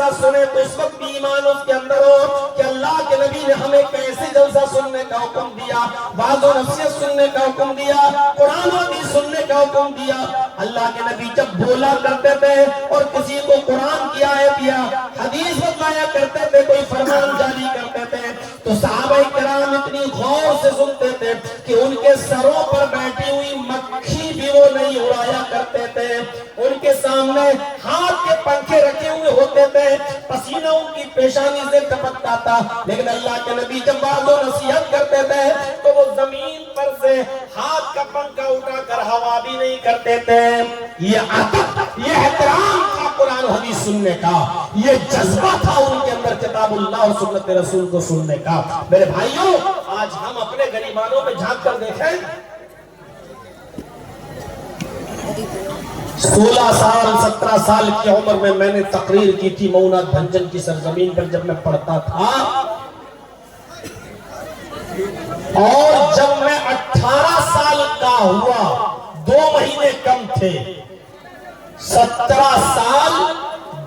जलसा सुने तो इस वक्त भी ईमान उसके अंदर हो कि अल्लाह के नबी ने हमें कैसे जलसा सुनने का हुक्म दिया, वाज़ो नसीहत सुनने का हुक्म दिया, कुरान हदीस सुनने का हुक्म दिया। अल्लाह के नबी जब बोला करते थे और किसी को कुरान की आयत या हदीस बतलाया करते थे, कोई फरमान जारी करते थे, तो सहाबाए किराम इतनी गौर से सुनते थे कि उनके सरों पर बैठी हुई मक्खी भी वो नहीं उड़ाया करते थे। उनके सामने हाथ के पंखे रखे हुए होते थे, पसीना उनकी पेशानी से टपकता था, लेकिन अल्लाह के नबी जब वाज़ो नसीहत करते थे तो वो जमीन पर से हाथ का पंखा उठाकर हवा भी नहीं करते थे। ये अदब, ये एहतराम था कुरान हदीस सुनने का, ये जज्बा था उनके अंदर किताबुल्लाह और सुन्नत रसूल को सुनने का। मेरे भाइयों, आज हम अपने गरीबानों में झांक कर देखें, 16 साल 17 साल की उम्र में मैंने तकरीर की थी मऊना भंजन की सरजमीन पर जब मैं पढ़ता था, और जब मैं 18 साल का हुआ, 2 महीने कम थे, 17 साल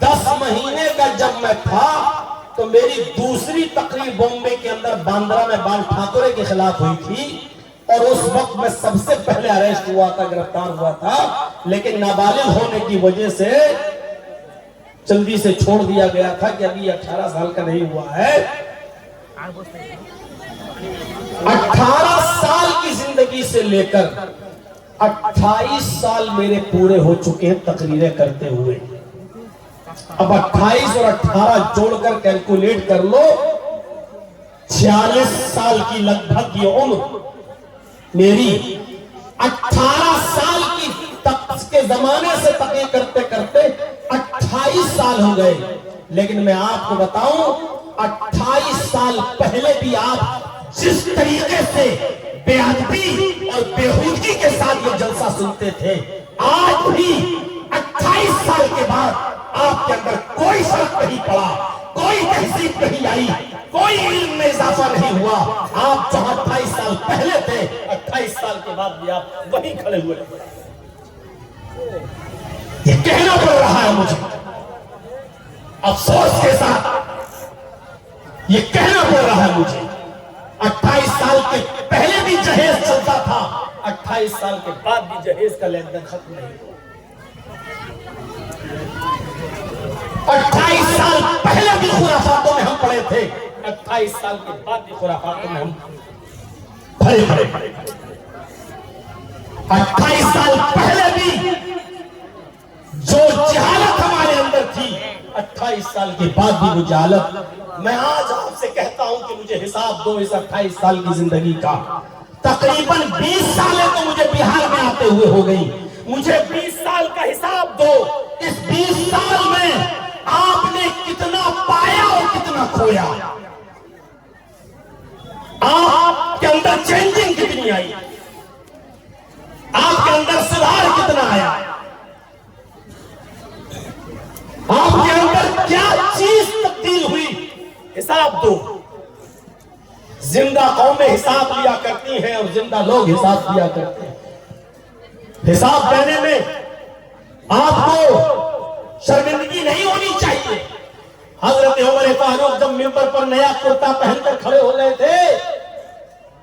10 महीने का जब मैं था, तो मेरी दूसरी तकरीर बॉम्बे के अंदर बांद्रा में बाल ठाकुरे के खिलाफ हुई थी, और उस वक्त मैं सबसे पहले अरेस्ट हुआ था, गिरफ्तार हुआ था, लेकिन नाबालिग होने की वजह से जल्दी से छोड़ दिया गया था कि अभी 18 साल का नहीं हुआ है। 18 साल की जिंदगी से लेकर 28 साल मेरे पूरे हो चुके हैं तकरीरें करते हुए। अब 28 और 18 जोड़कर कैलकुलेट कर लो, 46 साल की लगभग ये उम्र मेरी। 18 साल की तक के जमाने से तकरीर करते करते 28 साल हो गए, लेकिन मैं आपको बताऊं, 28 साल पहले भी आप जिस तरीके से बेअदबी और बेहूदगी के साथ ये जलसा सुनते थे, आज भी 28 साल के बाद आपके अंदर कोई फर्क नहीं पड़ा, कोई तहजीब नहीं आई, कोई इल्म में इजाफा नहीं हुआ। आप जो 28 साल पहले थे, 28 साल के बाद भी आप वहीं खड़े हुए। ये कहना पड़ रहा है मुझे अफसोस के साथ, ये कहना पड़ रहा है मुझे। 28 साल के पहले भी जहेज चलता था, 28 साल के बाद भी जहेज का लेन देन खत्म नहीं हुआ। 28 साल पहले भी खुराफातों में हम पड़े थे, 28 साल के बाद भी खुराफातों में हम भरे पड़े। 28 साल पहले भी जो जहालत हमारे अंदर थी, 28 साल के बाद भी वो जहालत, मैं आज आपसे कहता हूं कि मुझे हिसाब दो इस 28 साल की जिंदगी का। तकरीबन 20 सालें तो मुझे बिहार में आते हुए हो गई, मुझे 20 साल का हिसाब दो। इस 20 साल में आपने कितना पाया और कितना खोया, आपके अंदर चेंजिंग कितनी आई, आपके अंदर सुधार कितना आया, आपके अंदर क्या चीज तब्दील हुई, हिसाब दो। जिंदा कौमें हिसाब लिया करती हैं और जिंदा लोग हिसाब दिया करते हैं। हिसाब देने में आपको शर्मिंदगी नहीं होनी चाहिए। हजरत उमर फारूक जब मिंबर पर नया कुर्ता पहनकर खड़े हो रहे थे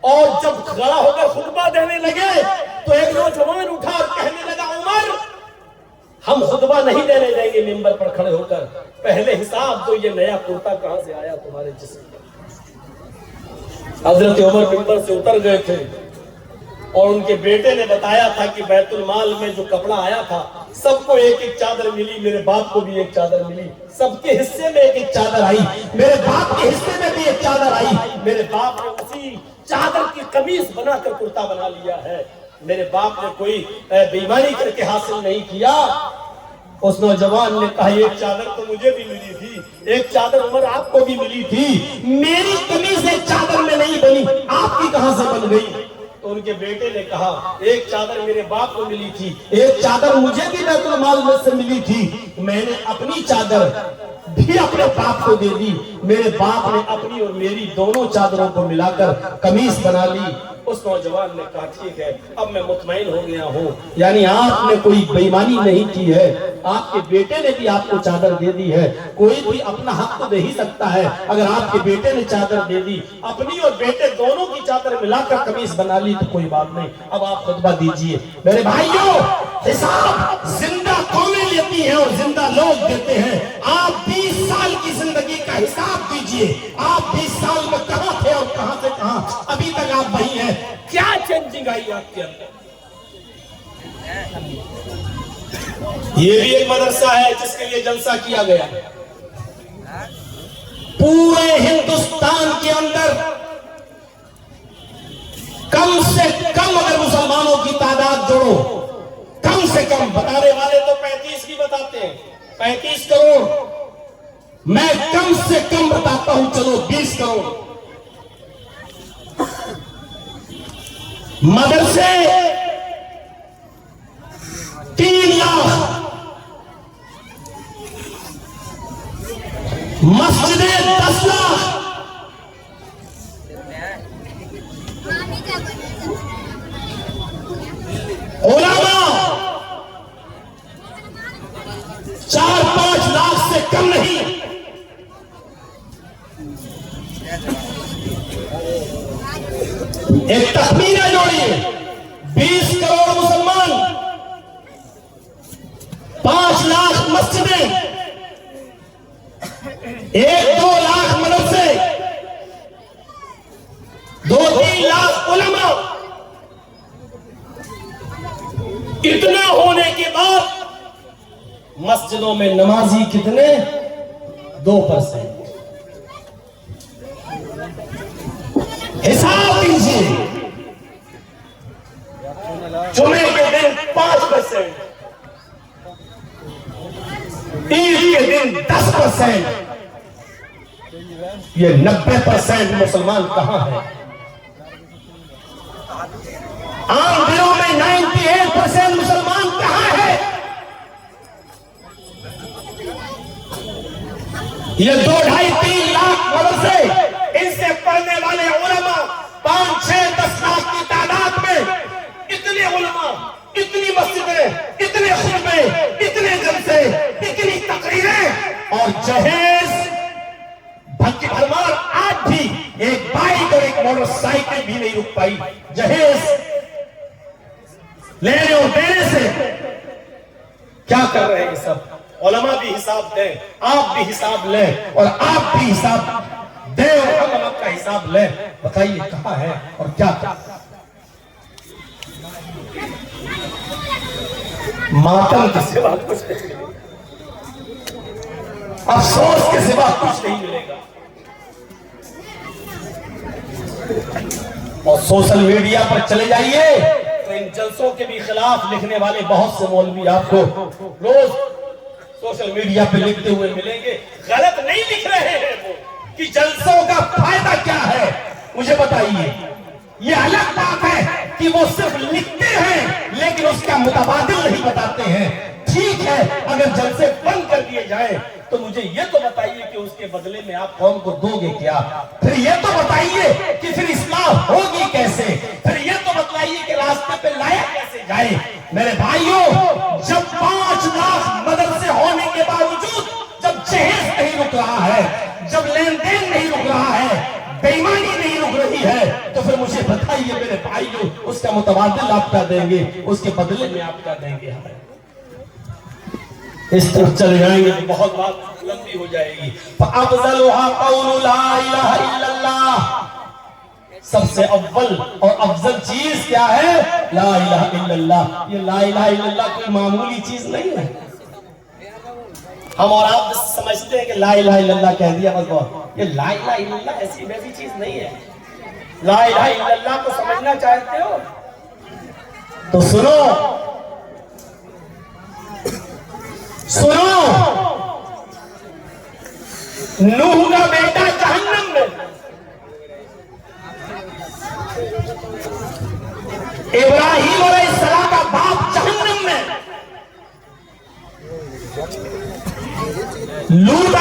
और जब खड़ा होकर खुतबा देने लगे, तो एक नौजवान उठा और कहने लगा, उमर हम खुतबा नहीं देने देंगे मिंबर पर खड़े होकर, पहले हिसाब दो, ये नया कुर्ता कहां से आया तुम्हारे जिस्म पर। हजरत उमर मिंबर से उतर गए थे और उनके बेटे ने बताया था कि बैतुल माल में जो कपड़ा आया था, सबको एक एक चादर मिली, मेरे बाप को भी एक चादर मिली, सबके हिस्से में एक एक चादर आई, मेरे बाप के हिस्से में भी एक चादर आई। मेरे बाप ने उसी चादर की कमीज बनाकर कुर्ता बना लिया है। मेरे बाप ने कोई बेईमानी करके हासिल नहीं किया। उस नौजवान ने कहा, एक चादर तो मुझे भी मिली थी, एक चादर उमर आपको भी मिली थी, मेरी कमीज एक चादर में नहीं बनी, आपकी कहां से बन गई? तो उनके बेटे ने कहा, एक चादर मेरे बाप को मिली थी, एक चादर मुझे भी बैतुल माल में से मिली थी, मैंने अपनी चादर भी अपने बाप को दे दी, मेरे बाप ने अपनी और मेरी दोनों चादरों को मिलाकर कमीज बना ली। उस नौजवान ने कहा ठीक है, अब मैं मुतमईन हो गया हूँ, यानी आपने कोई बेईमानी नहीं की है, आपके बेटे ने भी आपको चादर दे दी है। कोई भी अपना हक तो दे ही सकता है, अगर आपके बेटे ने चादर दे दी, अपनी और बेटे दोनों की चादर मिलाकर कमीज बना ली तो कोई बात नहीं। अब आप खुतबा दीजिए। मेरे भाइयों, हिसाब जिंदा कौमें लेती हैं और जिंदा लोग देते हैं। आप 20 साल की जिंदगी का हिसाब दीजिए। आप 20 साल में कहां थे और कहां से कहां अभी तक आप वही हैं। क्या चेंजिंग आई आपके अंदर? ये भी एक मदरसा है जिसके लिए जलसा किया गया। पूरे हिंदुस्तान के अंदर कम से कम अगर मुसलमानों की तादाद जोड़ो, कम से कम, बताने वाले तो 35 की बताते हैं, 35 करोड़, मैं कम से कम बताता हूं, चलो 20 करोड़ मदरसे, 3 लाख मस्जिदें, 10 लाख, उलमा 4-5 लाख से कम नहीं। एक तखमीना जोड़िए, 20 करोड़ मुसलमान, 5 लाख मस्जिदें, 1-2 लाख मदरसे, 2-3 लाख उलमा। इतना होने के बाद मस्जिदों में नमाजी कितने? 2%। हिसाब कीजिए, जुमे के दिन 5%, ईद के दिन 10%, ये 90% मुसलमान कहां है? आम दिनों में 98% मुसलमान कहां है? ये 2-2.5-3 लाख मदरसे, इनसे पढ़ने वाले उलमा 5-6-10 लाख की तादाद में, इतने उलमा, इतनी मस्जिदें, इतने खुतबे, इतने जलसे, इतनी तकरीरें और जहेज भक्ति भरमार। आज भी एक बाइक और एक मोटरसाइकिल भी नहीं रुक पाई जहेज लेने और देने से। क्या कर रहे हैं सब? उलमा भी हिसाब दें, आप भी हिसाब लें और आप भी हिसाब दें और हम आपका हिसाब लें। बताइए कहां है और क्या? मातम के सिवा कुछ नहीं मिलेगा, अफसोस के सिवा कुछ नहीं मिलेगा। और सोशल मीडिया पर चले जाइए तो इन जलसों के भी खिलाफ लिखने वाले बहुत से मौलवी आपको रोज सोशल मीडिया पे लिखते हुए मिलेंगे। गलत नहीं लिख रहे हैं वो कि जलसों का फायदा क्या है, मुझे बताइए। ये अलग बात है कि वो सिर्फ लिखते हैं लेकिन उसका मुतबादिल नहीं बताते हैं। ठीक है, अगर जलसे बंद कर दिए जाए तो मुझे ये तो बताइए कि उसके बदले में आप कौम को दोगे क्या? फिर ये तो बताइए कि फिर इस्लाह होगी कैसे? फिर ये तो बताइए कि रास्ते पे लाया कैसे जाए? मेरे भाइयों, जब 5 लाख मदरसे होने के बावजूद जब जहेज नहीं रुक रहा है, जब लेन देन नहीं रुक रहा है, बेईमानी नहीं रुक रही है, तो फिर मुझे बताइए मेरे भाइयों, उसका मुतबादिल आप क्या देंगे? उसके बदले में आप क्या देंगे हमें? इस तरफ चले जाएंगे तो बहुत बात लंबी हो जाएगी। अफ़ज़लुहा क़ौलु ला इलाहा इल्लल्लाह, सबसे अव्वल और अफजल चीज क्या है? ला इलाहा इल्लल्लाह। ये ला इलाहा इल्लल्लाह कोई मामूली चीज नहीं है। हम और आप समझते हैं कि ला इलाहा इल्लल्लाह कह दिया बस बहुत। ये ला इलाहा इल्लल्लाह ऐसी वैसी चीज नहीं है। ला इलाहा इल्लल्लाह को समझना चाहते हो तो सुनो, सुनो। नूह का बेटा जहन्नम में, इब्राहिम अलैहिस्सलाम का बाप जहन्नम में, लूत